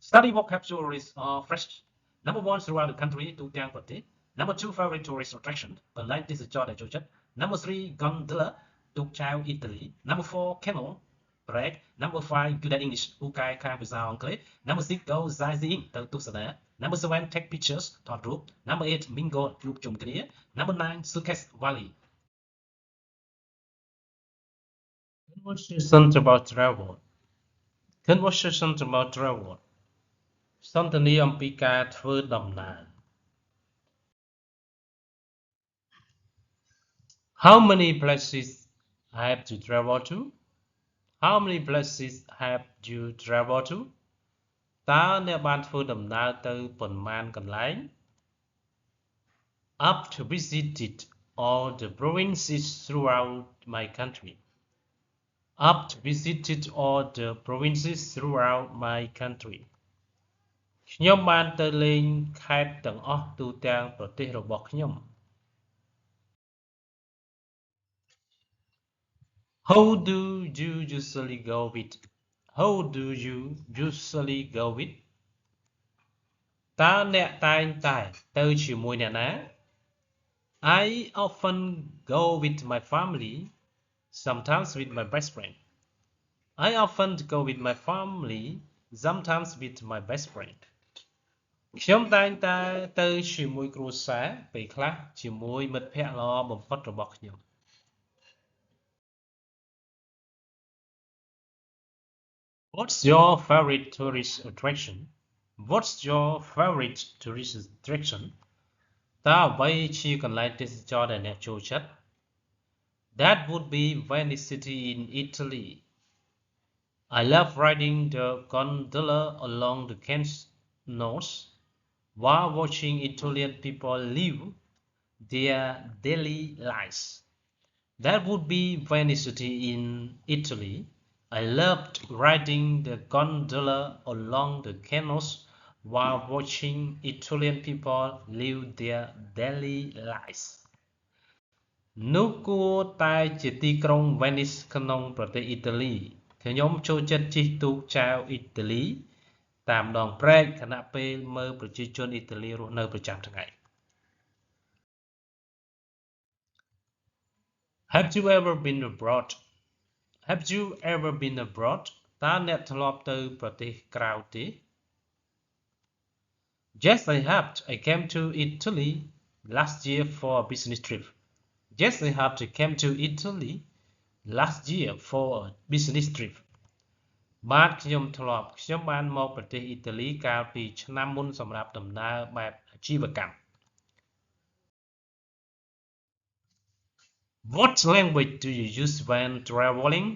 Study vocabularies are fresh. Number one, throughout the country, to Tiang Pati. Number two, favorite tourist attraction. Online, this is Jordan Jojat. Number three, gondola, Tuk Chow, Italy. Number four, camel, Prague. Number five, good at English, Ukai Kang Visa Anglais. Number six, go Zaiziing, Tusana. Number seven, take pictures, Todd Group. Number eight, Mingo, Group Chum Clear. Number nine, Suitcase Valley. Conversations about travel. Conversations about travel. សន្ទនាអំពីការធ្វើដំណើរ How many places have you traveled to? How many places have you traveled to? តើអ្នកបានធ្វើដំណើរទៅប៉ុន្មានកន្លែង Up to visited all the provinces throughout my country. Up to visited all the provinces throughout my country. ខ្ញុំបានទៅលេងខេត្តទាំងអស់ទូទាំងប្រទេសរបស់ខ្ញុំ Who do you usually go with? Who do you usually go with? តើអ្នកតែងតែទៅជាមួយអ្នកណា I often go with my family, sometimes with my best friend. I often go with my family, sometimes with my best friend. ខ្ញុំតែងតែទៅជាមួយគ្រួសារពេលខ្លះជាមួយមិត្តភ័ក្តិល្អបំផុតរបស់ខ្ញុំ What's your favorite tourist attraction? What's your favorite tourist attraction? តើអ្វីជាកន្លែងទេសចរណ៍ដែលអ្នកចូលចិត្ត That would be Venice City in Italy. I love riding the gondola along the canals while watching Italian people live their daily lives. That would be Venice City in Italy. I loved riding the gondola along the canals while watching Italian people live their daily lives. នោះគួរតែជាទីក្រុង Venice ក្នុងប្រទេសអ៊ីតាលីខ្ញុំចូលចិត្តជិះទូកចែវអ៊ីតាលីតាមដងព្រែកខណៈពេលមើលប្រជាជនអ៊ីតាលីរស់នៅប្រចាំថ្ងៃ Have you ever been abroad? Have you ever been abroad? តើអ្នកធ្លាប់ទៅប្រទេសក្រៅទេ Yes, I have. I came to Italy last year for a business trip. Yes, I have. I came to Italy last year for a business trip. បាទខ្ញុំធ្លាប់ខ្ញុំបានមកប្រទេសអ៊ីតាលីកាលពីឆ្នាំមុនសម្រាប់ដំណើរបែបអាជីវកម្ម What language do you use when traveling?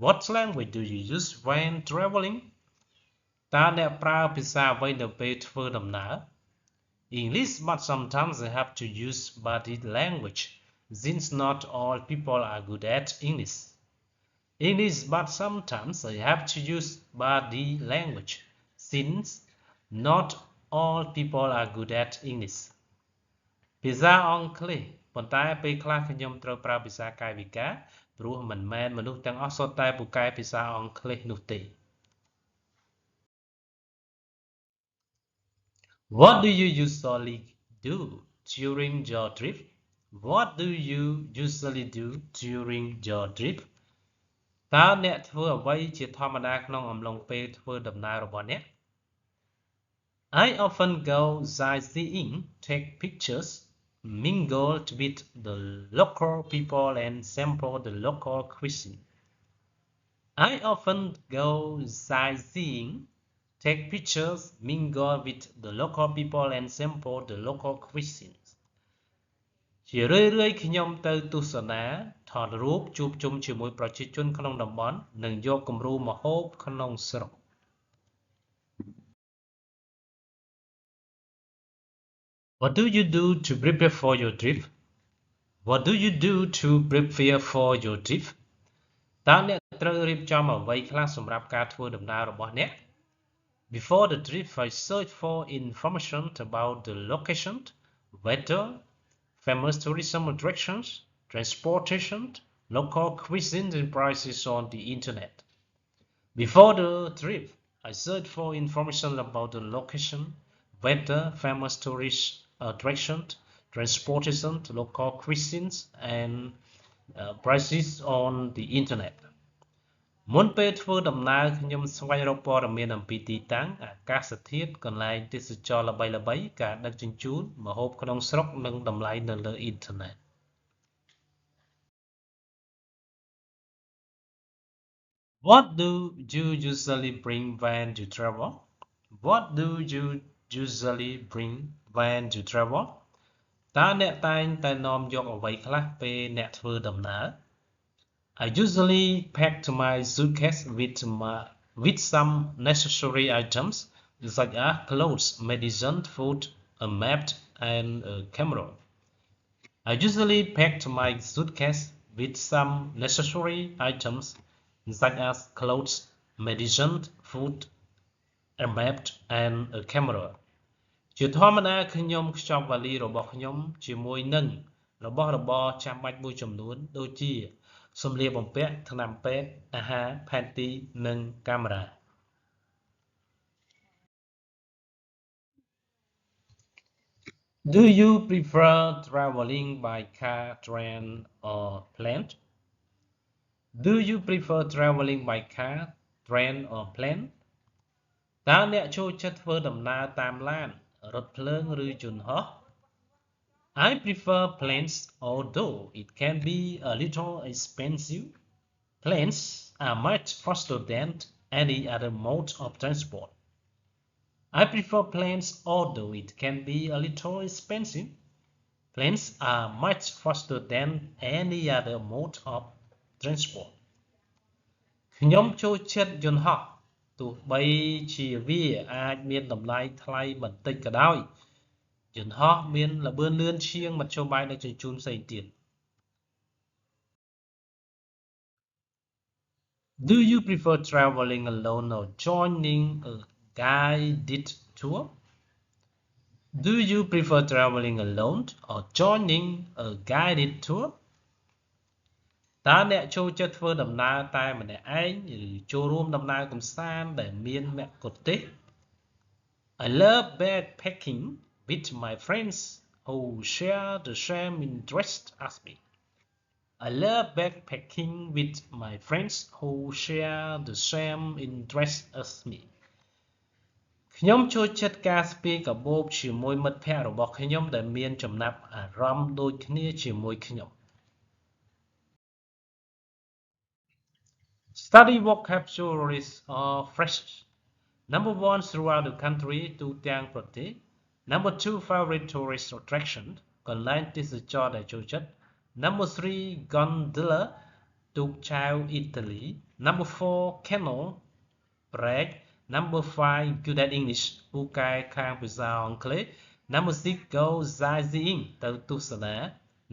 What language do you use when traveling? តើអ្នកប្រើភាសាអ្វីនៅពេលធ្វើដំណើរ English, but sometimes I have to use body language since not all people are good at English. English, but sometimes I have to use body language since not all people are good at English. ភាសាអង់គ្លេសប៉ុន្តែពេលខ្លះខ្ញុំត្រូវប្រើភាសាកាយវិការព្រោះមិនមែនមនុស្សទាំងអស់សុទ្ធតែពូកែភាសាអង់គ្លេសនោះទេ What do you usually do during your trip? What do you usually do during your trip? តើអ្នកធ្វើអ្វីជាធម្មតាក្នុងអំឡុងពេលធ្វើដំណើររបស់អ្នក I often go sightseeing, take pictures, mingle with the local people and sample the local cuisine. I often go sightseeing, take pictures, mingle with the local people and sample the local cuisines. ជារឿយៗខ្ញុំទៅទស្សនាថតរូបជួបជុំជាមួយប្រជាជនក្នុងតំបន់និងយកគំរូម្ហូបក្នុងស្រុក What do you do to prepare for your trip? What do you do to prepare for your trip? តើអ្នកត្រូវរៀបចំអ្វីខ្លះសម្រាប់ការធ្វើដំណើររបស់អ្នក Before the trip, I search for information about the location, weather, famous tourism attractions, transportation, local cuisines and prices on the internet. Before the trip, I search for information about the location, weather, famous tourist attractions, transportation, local cuisines, and prices on the internet. មុនពេលធ្វើដំណើរខ្ញុំស្វែងរកព័ត៌មានអំពីទីតាំងអាកាសធាតុកន្លែងទេសចរណ៍ល្បីៗការដឹកជញ្ជូនម្ហូបក្នុងស្រុកនិងតម្លៃនៅលើអ៊ីនធឺណិត What do you usually bring when you travel? What do you usually bring when you travel? តើអ្នកតែងតែនាំយកអ្វីខ្លះពេលអ្នកធ្វើដំណើរ I usually pack my suitcase with some necessary items such as clothes, medicine, food, a map, and a camera. I usually pack my suitcase with some necessary items such as clothes, medicine, food, a map, and a camera. ជាធម្មតាខ្ញុំខ្ចប់វ៉ាលីរបស់ខ្ញុំជាមួយនឹងរបស់របរចាំបាច់មួយចំនួនដូចជាសម្លៀកបំពាក់ថ្នាំពេទ្យអាហារផែនទីនិងកាមេរ៉ា Do you prefer traveling by car, train or plane? Do you prefer traveling by car, train or plane? តើអ្នកចូលចិត្តធ្វើដំណើរតាមឡានរថភ្លើងឬយន្តហោះ I prefer planes although it can be a little expensive. Planes are much faster than any other mode of transport. I prefer planes although it can be a little expensive. Planes are much faster than any other mode of transport. ខ្ញុំចូលចិត្តយន្តហោះទោះបីជាវាអាចមានតម្លៃថ្លៃបន្តិចក៏ដោយយន្តហោះមានល្បឿនលឿនជាងមធ្យោបាយដឹកជញ្ជូនផ្សេងទៀត Do you prefer traveling alone or joining a guided tour? Do you prefer traveling alone or joining a guided tour? តើអ្នកចូលចិត្តធ្វើដំណើរតែម្នាក់ឯងឬចូលរួមដំណើរកម្សាន្តដែលមានមគ្គុទ្ទេសក៍ I love backpacking with my friends who share the same interest as me. I love backpacking with my friends who share the same interest as me. ខ្ញុំចូលចិត្តការស្ពាយកាបូបជាមួយមិត្តភ័ក្តិរបស់ខ្ញុំដែលមានចំណាប់អារម្មណ៍ដូចគ្នាជាមួយខ្ញុំ Study vocabularies or phrases. Number 1 throughout the country ទូទាំងប្រទេស Number 2 favorite tourist attraction កន្លែងទេសចរណ៍ដែលចូលចិត្ត Number 3 gondola ទូកចែវអ៊ីតាលី Number 4 canoe ព្រែក Number 5 good at English ពូកែខាងភាសាអង់គ្លេស Number 6 go sightseeing ទៅទស្សនា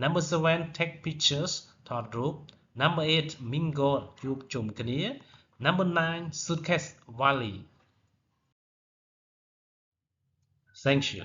Number 7 take pictures ថតរូប Number 8 mingle ជួបជុំគ្នា Number 9 suitcase វ៉ាលី Thank you